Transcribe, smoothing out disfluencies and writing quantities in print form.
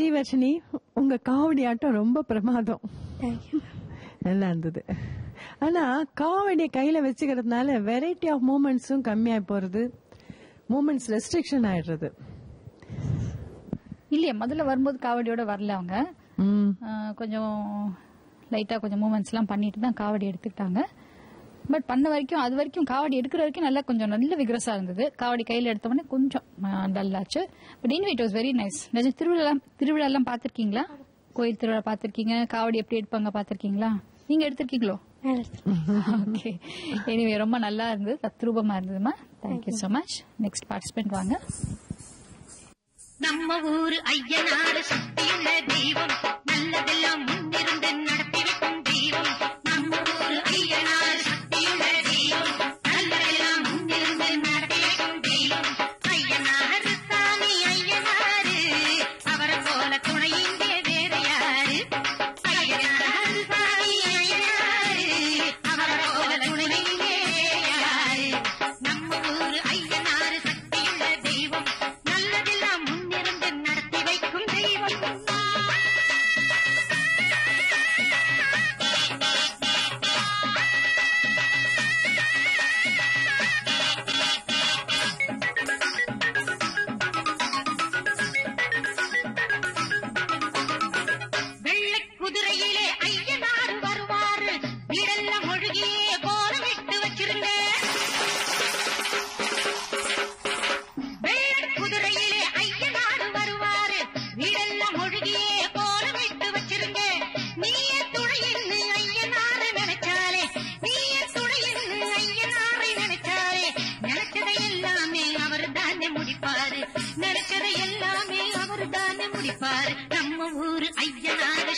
ஸ்ரீவர்ஷினி, உங்க காவடி ஆட்டம் ரொம்ப பிரமாதம், நல்லா இருந்தது. ஆனா காவடியை கையில வச்சுக்கிறதுனால வெரைட்டி ஆஃப் மூமெண்ட்ஸும் கம்மியா போறது, மூமெண்ட்ஸ் ரெஸ்ட்ரிக்ஷன் ஆயிடுறது இல்லையா? முதல்ல வரும்போது காவடியோட வரல அவங்க, கொஞ்சம் லைட்டா கொஞ்சம் மூமெண்ட்ஸ் எல்லாம் பண்ணிட்டு தான் காவடி எடுத்துக்கிட்டாங்க. பட் பண்ண வரைக்கும் அது வரைக்கும் காவடி எடுக்கிற வரைக்கும் நல்லா கொஞ்சம் நல்ல விக்ரஸா இருந்தது. காவடி கையில எடுத்தவொடனே கொஞ்சம் டல்லாச்சு. But anyway it was very nice. நிஜம் திருவிழா எல்லாம் பாத்திருக்கீங்களா? கோயில் திருவிழா பாத்திருக்கீங்க? காவடி எப்படி எடுப்பாங்க பாத்திருக்கீங்களா? நீங்க எடுத்திருக்கீங்களோ? ஓகே. எனிவே ரொம்ப நல்லா இருந்தது, தத்ரூபமா இருந்ததுமா. Thank you so much. Next participant வாங்க. நம்ம ஊரு ஐயனாறு சக்தியுள்ள தெய்வம், நல்லதெல்லாம் முன்னிருந்து நடத்தி வைக்கும் தெய்வம். நம்ம ஊரு ஐயனாறு சக்தியுள்ள தெய்வம், நல்லதெல்லாம் முன்னிருந்து நடத்தி வைக்கும் தெய்வம். ஐயனாறு சாமி ஐயனாறு, அவரை போல துணை இங்கே வேற யாரு? ஐயனாறு சாமி ஐயனாரு, அவரை போல துணை இங்கே வேற யாரு? நம்ம ஊரு ஐயனாறு சக்தியுள்ள தெய்வம், நல்லதெல்லாம் முன்னிருந்து நடத்தி வைக்கும் தெய்வம். வெள்ளை குதிரையிலே ஐயனாறு வருவாரு, வீடெல்லாம் மொழிகியே கோலமிட்டு வச்சிருங்க. வெள்ளை குதிரையிலே ஐயனாறு வருவாரு, வீடெல்லாம் மொழிகியே கோலமிட்டு வச்சிருங்க. நீயே துணையின்னு ஐயனாறு நினைச்சாலே, நீயே துணையின்னு ஐயனாறு நினைச்சாலே, நினைச்சதை எல்லாமே அவர் தானே முடிப்பாரு, நினைச்சதை எல்லாமே அவர் தானே முடிப்பாரு. நம்ம ஊரு ஐயனாறு